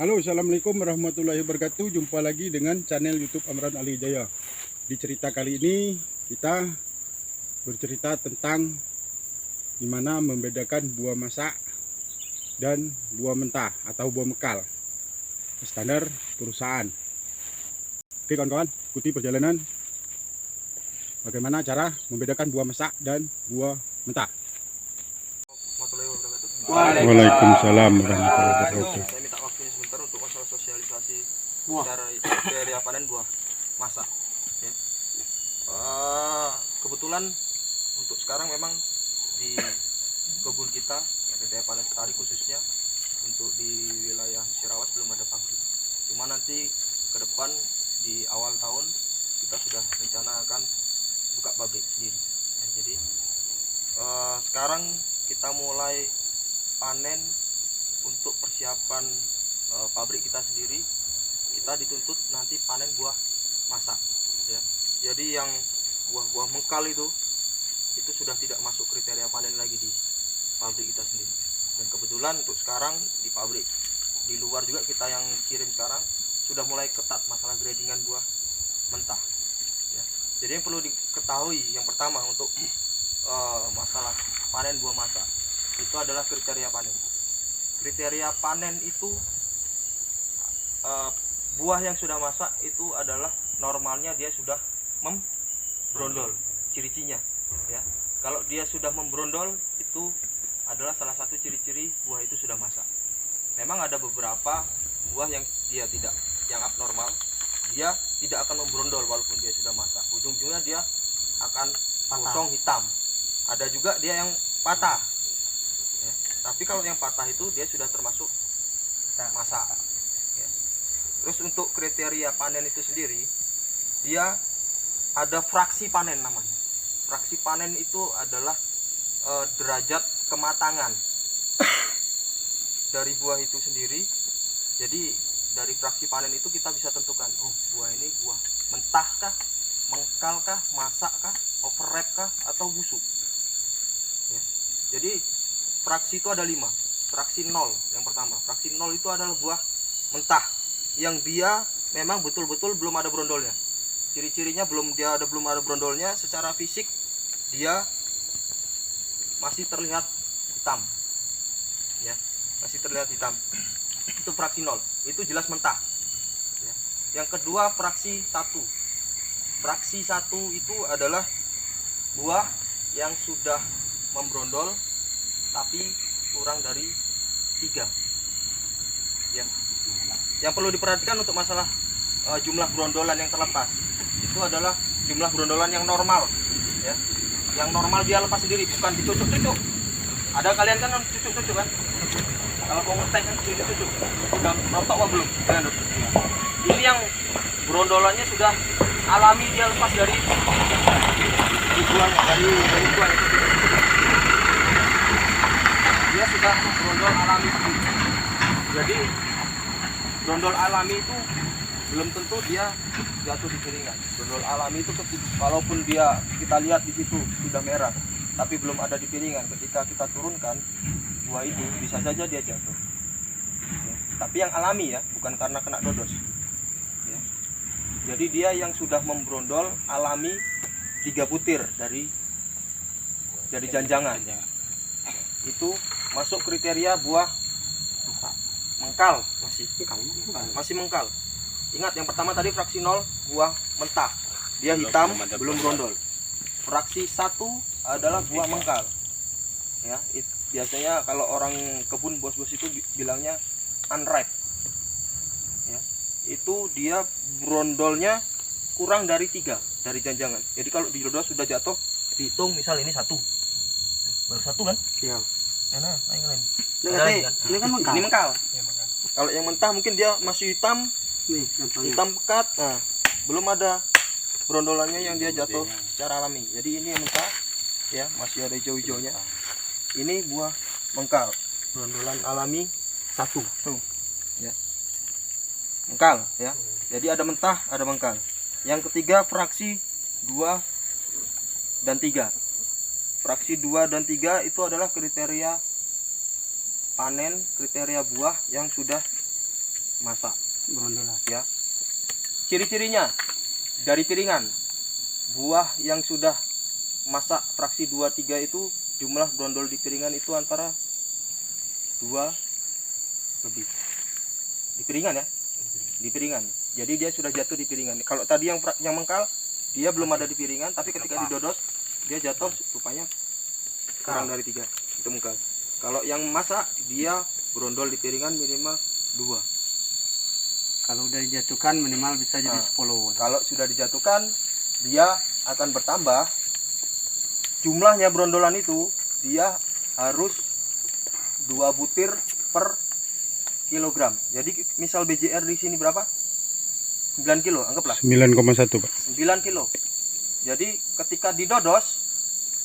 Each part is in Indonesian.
Halo, assalamualaikum warahmatullahi wabarakatuh. Jumpa lagi dengan channel YouTube Amran Ali Jaya. Di cerita kali ini kita bercerita tentang gimana membedakan buah masak dan buah mentah atau buah mekal standar perusahaan. Oke kawan-kawan, ikuti perjalanan bagaimana cara membedakan buah masak dan buah mentah. Waalaikumsalam warahmatullahi wabarakatuh. Saya minta waktunya sebentar untuk masalah sosialisasi cara panen buah masak. Ya. Kebetulan untuk sekarang memang di kebun kita, area panen Lestari khususnya untuk di wilayah Musirawas belum ada pabrik. Cuma nanti ke depan di awal tahun kita sudah rencana akan buka pabrik sendiri. Ya, jadi sekarang kita mulai panen untuk persiapan pabrik kita sendiri. Kita dituntut nanti panen buah masak ya. Jadi yang buah-buah mengkal itu sudah tidak masuk kriteria panen lagi di pabrik kita sendiri. Dan kebetulan untuk sekarang di pabrik di luar juga kita yang kirim sekarang sudah mulai ketat masalah gradingan buah mentah ya. Jadi yang perlu diketahui yang pertama untuk masalah panen buah masak itu adalah kriteria panen. Kriteria panen itu buah yang sudah masak itu adalah normalnya dia sudah membrondol, ciri-cirinya ya. Kalau dia sudah membrondol itu adalah salah satu ciri-ciri buah itu sudah masak. Memang ada beberapa buah yang dia tidak, yang abnormal, dia tidak akan membrondol walaupun dia sudah masak. Ujung-ujungnya dia akan kosong hitam. Ada juga dia yang patah. Ya. Tapi kalau yang patah itu dia sudah termasuk masak. Ya. Terus untuk kriteria panen itu sendiri, dia ada fraksi panen namanya. Fraksi panen itu adalah derajat kematangan dari buah itu sendiri. Jadi dari fraksi panen itu kita bisa tentukan, oh buah ini buah mentah kah, mengkal kah, masak kah, overripe kah, atau busuk. Ya. Jadi fraksi itu ada 5. Fraksi 0 yang pertama. Fraksi 0 itu adalah buah mentah yang dia memang betul-betul belum ada brondolnya. Ciri-cirinya belum ada brondolnya. Secara fisik dia masih terlihat hitam. Ya, masih terlihat hitam. Itu fraksi 0. Itu jelas mentah. Ya. Yang kedua fraksi 1. Fraksi 1 itu adalah buah yang sudah membrondol tapi kurang dari 3 ya. Yang perlu diperhatikan untuk masalah jumlah brondolan yang terlepas itu adalah jumlah brondolan yang normal ya. Yang normal dia lepas sendiri, bukan dicucuk-cucuk. Ada kalian kan cucuk-cucuk kan, kalau mau ngetek kan cucuk-cucuk, udah rontok apa belum? Ini yang brondolannya sudah alami, dia lepas dari buahnya, dari buahnya. Dia sudah brondol alami sendiri. Jadi brondol alami itu belum tentu dia jatuh di piringan. Brondol alami itu walaupun dia kita lihat di situ sudah merah, tapi belum ada di piringan. Ketika kita turunkan buah itu bisa saja dia jatuh. Ya. Tapi yang alami ya, bukan karena kena dodos. Ya. Jadi dia yang sudah membrondol alami 3 butir dari janjangan. Itu masuk kriteria buah mengkal, masih mengkal. Ingat yang pertama tadi fraksi 0 buah mentah, dia hitam belum brondol. Fraksi 1 adalah buah mengkal ya. Biasanya kalau orang kebun bos-bos itu bilangnya unripe ya. Itu dia brondolnya kurang dari 3 dari janjangan. Jadi kalau di dodos sudah jatuh, dihitung misal ini 1, baru 1 kan iya. Nah, ini kan mengkal. Ini mengkal. Ya, mengkal. Kalau yang mentah mungkin dia masih hitam, nih, hitam pekat. Nah, belum ada brondolannya yang dia jatuh secara alami. Jadi ini yang mentah, ya masih ada hijau-hijaunya. Ini buah mengkal, brondolan alami 1. Tuh, ya. Mengkal, ya. Jadi ada mentah, ada mengkal. Yang ketiga fraksi 2 dan 3. Fraksi 2 dan 3 itu adalah kriteria panen, kriteria buah yang sudah masak. Berondolan. Ya, ciri-cirinya dari piringan, buah yang sudah masak fraksi 2-3 itu jumlah brondol di piringan itu antara 2 lebih di piringan ya, di piringan. Jadi dia sudah jatuh di piringan. Kalau tadi yang mengkal dia belum ada di piringan, tapi ketika didodos dia jatuh rupanya kurang dari 3 itu mengkal. Kalau yang masak dia brondol di piringan minimal 2. Kalau udah dijatuhkan minimal bisa jadi Nah, 10. Kalau sudah dijatuhkan, dia akan bertambah. Jumlahnya brondolan itu dia harus 2 butir per kilogram. Jadi misal BJR di sini berapa? 9 kilo, anggaplah 9,1 Pak. 9 kilo. Jadi ketika didodos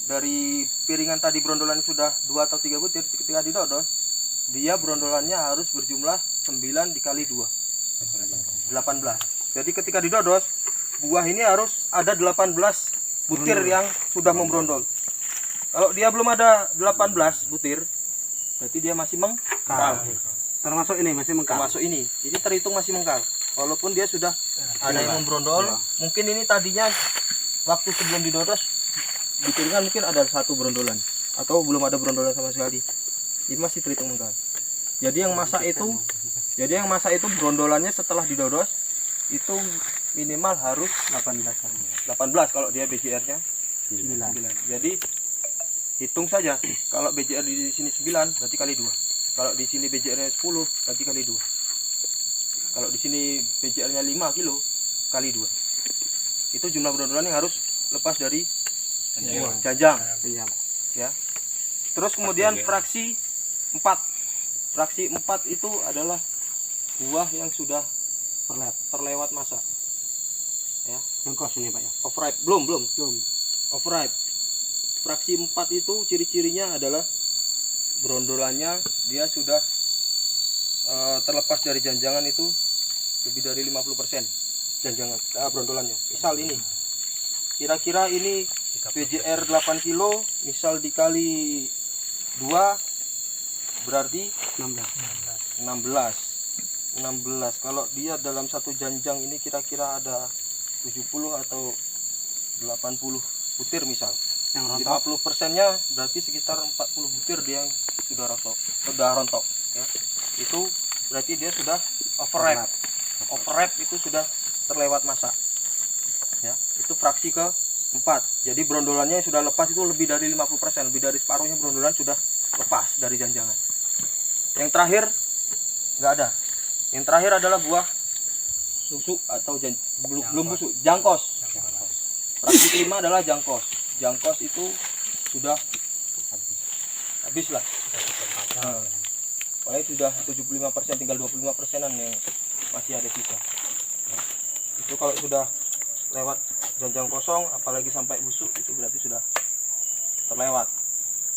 dari piringan tadi brondolan sudah 2 atau 3 butir, ketika didodos dia brondolannya harus berjumlah 9 dikali 2. 18. Jadi ketika didodos buah ini harus ada 18 butir yang sudah membrondol. Kalau dia belum ada 18 butir, berarti dia masih mengkal. Termasuk ini masih mengkal. Termasuk ini. Jadi terhitung masih mengkal. Walaupun dia sudah ada yang membrondol, mungkin ini tadinya waktu sebelum didodos di piringan mungkin ada 1 brondolan atau belum ada brondolan sama sekali. Ini masih terhitung mengkal. Jadi yang masak itu brondolannya setelah didodos itu minimal harus 18 kalau dia BJR-nya 9. Jadi hitung saja, kalau BJR di sini 9 berarti kali 2. Kalau di sini BJR-nya 10 berarti kali 2. Kalau di sini BJR-nya 5 kilo kali 2. Itu jumlah brondolan yang harus lepas dari janjang. Ya. Terus kemudian fraksi 4. Fraksi 4 itu adalah buah yang sudah terlewat masa. Ya, Engkos ini Pak ya. overripe. Belum. Overripe. Fraksi 4 itu ciri-cirinya adalah brondolannya dia sudah terlepas dari janjangan itu lebih dari 50% janjangan brondolannya. Misal ini. Kira-kira ini BJR 8 kilo, misal dikali 2 berarti 16. Kalau dia dalam satu janjang ini kira-kira ada 70 atau 80 butir misal. Yang rontok 50%-nya berarti sekitar 40 butir dia yang sudah rontok ya. Itu berarti dia sudah overripe. Overripe itu sudah terlewat masa. Ya, itu fraksi ke-4. Jadi brondolannya yang sudah lepas itu lebih dari 50%, lebih dari separuhnya brondolan sudah lepas dari janjangan. Yang terakhir nggak ada. Yang terakhir adalah buah busuk atau belum busuk, jangkos. Fraksi kelima adalah jangkos. Jangkos itu sudah habis lah. Paling sudah 75%, tinggal 25%-an yang masih ada sisa. Nah, itu kalau sudah lewat janjang kosong, apalagi sampai busuk, itu berarti sudah terlewat.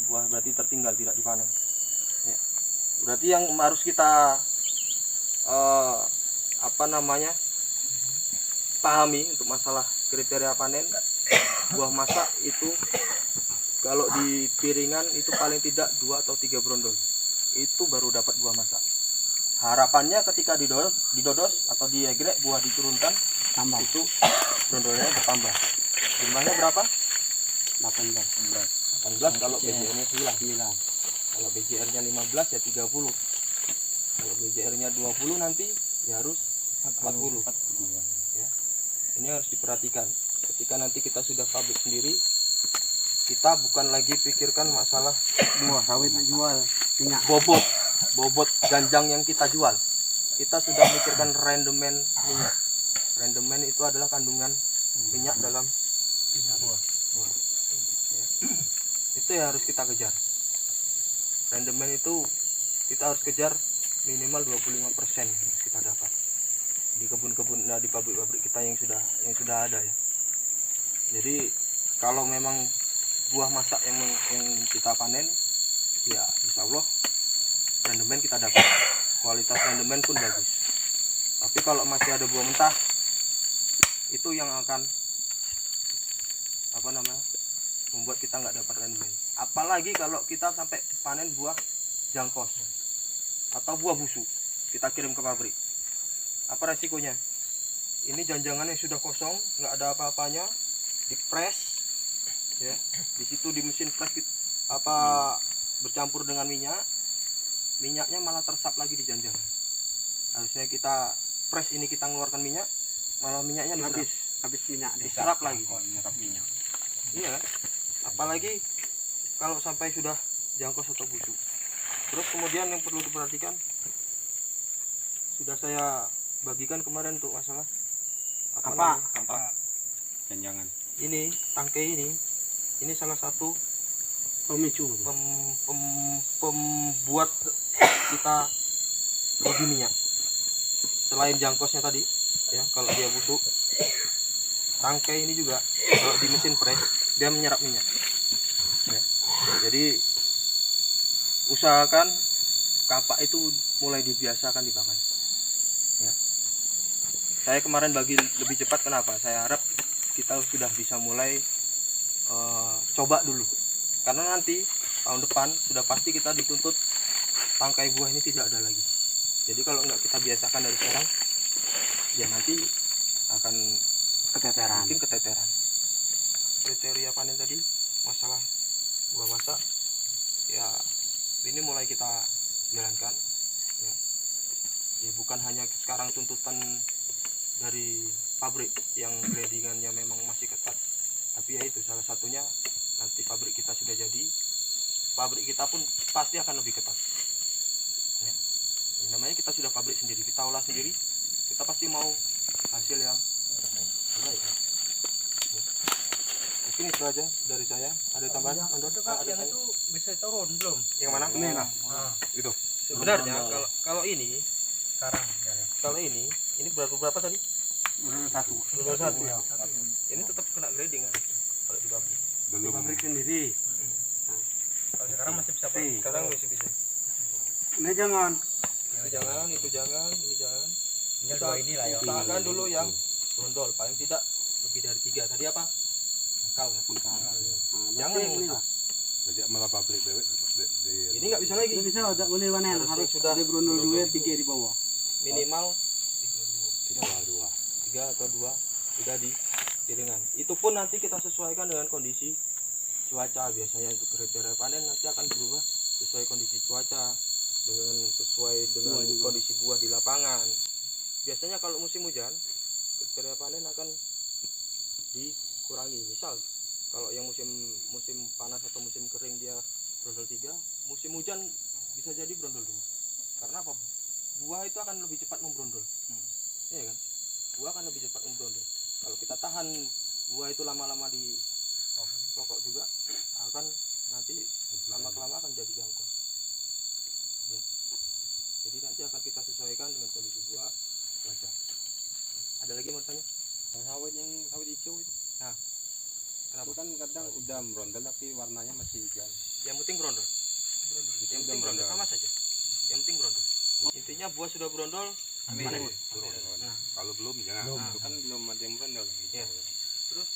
Buah berarti tertinggal, tidak dipanen. Ya. Berarti yang harus kita pahami untuk masalah kriteria panen buah masak itu, kalau di piringan itu paling tidak 2 atau 3 brondol, itu baru dapat buah masak. Harapannya ketika didodos atau diegrek buah diturunkan tambah itu brondolnya bertambah. Jumlahnya berapa? 18. 18 kalau BJR-nya 9. Kalau BJR-nya 15 ya 30. Kalau BJR-nya 20 nanti ya harus 40. Ya. Ini harus diperhatikan. Ketika nanti kita sudah pabrik sendiri, kita bukan lagi pikirkan masalah buah sawit jual minyak. bobot janjang yang kita jual. Kita sudah mikirkan rendemen minyak. Rendemen itu adalah kandungan minyak dalam buah. Ya. Itu yang harus kita kejar. Rendemen itu kita harus kejar minimal 25% harus kita dapat di kebun-kebun, di pabrik-pabrik kita yang sudah ada ya. Jadi kalau memang buah masak yang kita panen, ya insya Allah rendemen kita dapat, kualitas rendemen pun bagus. Tapi kalau masih ada buah mentah, itu yang akan membuat kita nggak dapat rendemen. Apalagi kalau kita sampai panen buah jangkos atau buah busuk, kita kirim ke pabrik, Apa resikonya? Ini janjangan yang sudah kosong, nggak ada apa-apanya, dipres, ya. Di situ di mesin press bercampur dengan minyak, minyaknya malah tersap lagi di janjangan. Harusnya kita press ini kita mengeluarkan minyak, malah minyaknya habis minyak diserap lagi. Menyerap minyak. Iya kan? Apalagi kalau sampai sudah jangkos atau busuk. Terus kemudian yang perlu diperhatikan, sudah saya bagikan kemarin untuk masalah namanya? Jangan. Ini tangkai ini salah satu pemicu. pembuat kita rugi minyak. Selain jangkosnya tadi, ya kalau dia busuk, tangkai ini juga kalau di mesin press dia menyerap minyak. Ya. Jadi usahakan kapak itu mulai dibiasakan dipakai. Ya. Saya kemarin bagi lebih cepat, kenapa? Saya harap kita sudah bisa mulai coba dulu, karena nanti tahun depan sudah pasti kita dituntut tangkai buah ini tidak ada lagi. Jadi kalau nggak kita biasakan dari sekarang, ya nanti akan Keteteran. mungkin keteteran. Kriteria panen tadi masalah buah masak, ya ini mulai kita jalankan, ya. Ya bukan hanya sekarang tuntutan dari pabrik yang gradingannya memang masih ketat, tapi ya itu salah satunya, nanti pabrik kita sudah jadi, pabrik kita pun pasti akan lebih ketat, ya. Namanya kita sudah pabrik sendiri, kita olah sendiri, kita pasti mau hasil yang baik, ya. Mungkin itu aja dari saya. Ada tambahan? Mandor? Ada yang tanya? itu bisa turun belum? Yang mana? Merah. Itu. Sebenarnya kalau ini, Sekarang ya. kalau ini berapa tadi? Satu. Belum satu. Ini tetap kena grading kan? Kalau di pabrik. Belum. Pabrik sendiri. Kalau sekarang masih bisa Oke. Sekarang masih bisa. Ini jangan. Itu jangan, ini jangan. Tinggal dua inilah ya. Usahakan dulu yang brondol, paling tidak lebih dari 3. Tadi apa? Mangkal kan? Jangan yang ini mentah. lah. Jadi malah pabrik bebek Ini nggak bisa lagi. Ini bisa ada boleh panen, Harusnya harus sudah ada berundul berundul. 2, 3 di bawah. Minimal dua. 3 atau 2 sudah di piringan. Itu pun nanti kita sesuaikan dengan kondisi cuaca. Biasanya untuk kriteria panen nanti akan berubah sesuai kondisi cuaca, sesuai dengan Buah juga. kondisi buah di lapangan. Biasanya kalau musim hujan, kriteria panen akan dikurangi. Misal kalau yang musim panas atau musim kering dia brondol 3, musim hujan bisa jadi brondol 2. Karena apa? Buah itu akan lebih cepat membrondol. Iya kan? Buah akan lebih cepat membrondol. Kalau kita tahan buah itu lama-lama di pokok juga, akan nanti lama-kelamaan akan jadi jangkos. Ya. Jadi nanti akan kita sesuaikan dengan kondisi buah, cuaca. Ada lagi mau tanya? Sawit hijau itu. Nah, kenapa? Itu kan kadang udah merondel tapi warnanya masih hijau. Yang penting brondol. Yang penting brondol, sama saja. Yang penting brondol. Intinya buah sudah brondol, panen. Nah. Kalau belum jangan. Itu kan belum ada yang merondel hijau. Iya. Terus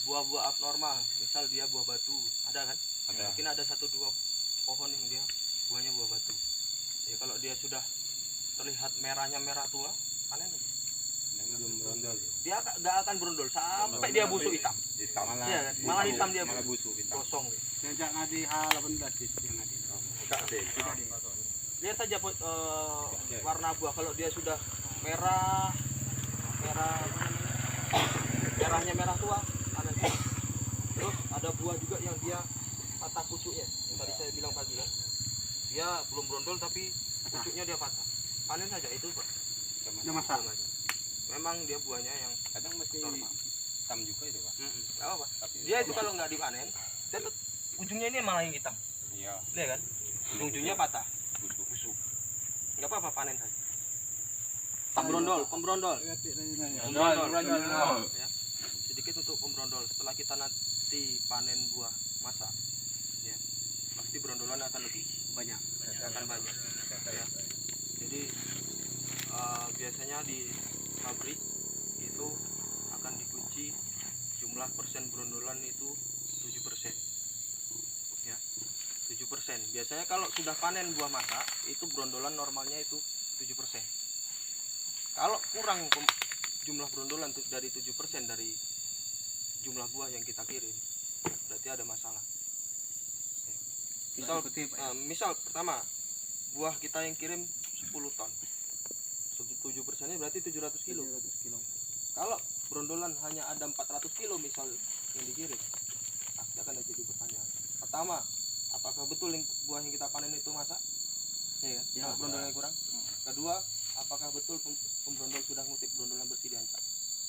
buah-buah abnormal, misal dia buah batu, ada kan? Ada. Mungkin ada 1-2 pohon yang dia buahnya buah batu. Ya kalau dia sudah terlihat merahnya merah tua, panen aja. Yang belum merondel. Dia nggak akan brondol sampai dia busuk hitam. Iya kan? Malah hitam dia, malah busuk hitam. gosong. Sejak ngadi H18 yang ngadi. Enggak ada. Lihat saja warna buah, kalau dia sudah merah apa namanya? Merahnya merah tua, panen. Terus ada buah juga yang dia patah pucuknya, yang tadi saya bilang pagi kan. Dia belum brondol tapi pucuknya dia patah. Panen saja itu, Pak. Udah masak. Memang dia buahnya yang Kadang masih normal. hitam juga itu Pak. Nggak apa-apa. Tapi Dia itu kalau nggak dipanen, dia ujungnya ini malah yang hitam. iya Lihat kan? Ujungnya patah, busuk. busuk. Nggak apa-apa, panen saja. Pembrondol. Ya. Sedikit untuk pembrondol. Setelah kita nanti panen buah masak, ya, pasti brondolan akan lebih Banyak. akan banyak. Ya. Jadi biasanya di pabrik itu akan dikunci jumlah persen brondolan itu 7%. Ya. 7%. Biasanya kalau sudah panen buah masak, itu brondolan normalnya itu 7%. Kalau kurang jumlah brondolan dari 7% dari jumlah buah yang kita kirim, berarti ada masalah. Misal pertama buah kita yang kirim 10 ton, 7%-nya berarti 700 kilo. Kalau brondolan hanya ada 400 kilo misal yang dikirim, pasti akan ada jadi pertanyaan. Pertama, apakah betul buah yang kita panen itu masak? Ya, kalau brondolnya kurang. Kedua, apakah betul pembrondol sudah ngutip brondolan bersih di ancak?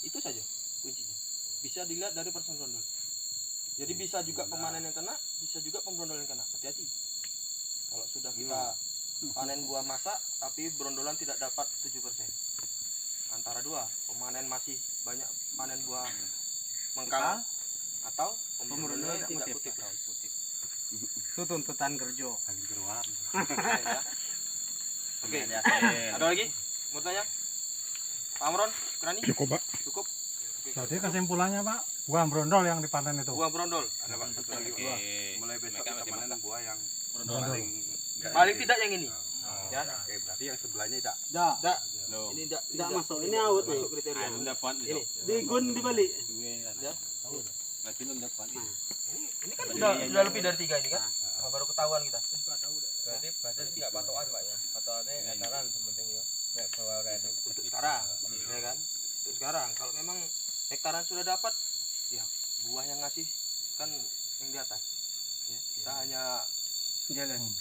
Itu saja kuncinya. Bisa dilihat dari persen brondol. Jadi bisa juga pemanen yang kena, bisa juga pembrondol yang kena. Hati-hati. Kalau sudah kita panen buah masak tapi brondolan tidak dapat 7%. Antara dua, pemanen masih banyak panen buah mengkal atau pembrondolnya tidak kutip. Itu tuntutan kerja. Ya. Oke. Ada lagi? Mau tanya? Pak Amron, Kerani? Cukup, Pak. Cukup. Jadi kesimpulannya Pak, buah brondol yang dipanen itu. Buah brondol. Ada Pak, satu lagi Pak. Mulai besok kita panen buah yang Brondol. Paling tidak yang ini. Ya. Oke, berarti yang sebelahnya tidak. Tidak. Ini tidak masuk. Ini out nih. masuk kriteria. Ini. Di gun dibalik. Ya. Ini kan sudah lebih dari 3 ini kan? Baru ketahuan kita. Berarti baca nggak patokan Pak ya. Patokannya etaran sementing ya. Nek bawa kayak Untuk sekarang, ya kan? Untuk sekarang, kalau memang hektaran sudah dapat, ya buah yang ngasih kan yang di atas. Ya, kita hanya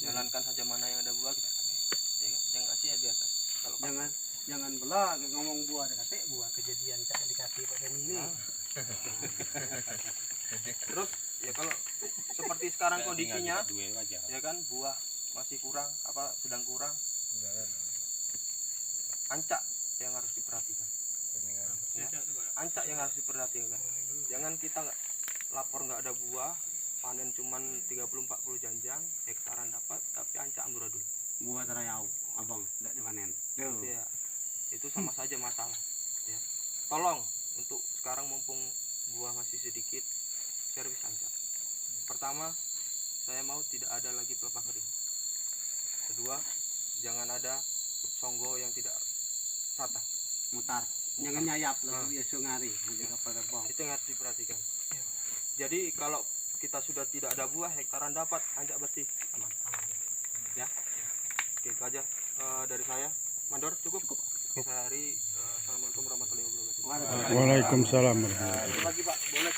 jalankan saja mana yang ada buah kita panen, ya kan? Yang ngasih ya di atas. Kalau Jangan belah ngomong buah dekat buah kejadian cak dikati Pak Deni ini. terus ya kalau seperti sekarang kondisinya, ya kan buah masih kurang, apa sedang kurang, ancak yang harus diperhatikan. Ya, ancak yang harus diperhatikan. Jangan kita lapor nggak ada buah, panen cuman 30-40 janjang, hektaran dapat, tapi ancak amburadul. Buah terayau, abang, tidak dipanen. Ya, itu sama saja masalah. Ya. Tolong untuk sekarang mumpung buah masih sedikit, servis ancak. Pertama, saya mau tidak ada lagi pelepah kering. Kedua, jangan ada songgo yang tidak rata. Mutar. Jangan nyayap lagi biasa ngari. Itu yang harus diperhatikan. Jadi kalau kita sudah tidak ada buah, hektaran dapat, ancak bersih, aman. Ya. Oke, itu aja dari saya. Mandor cukup? Sehari. Assalamualaikum warahmatullahi wabarakatuh. Waalaikumsalam. Bagi Pak, boleh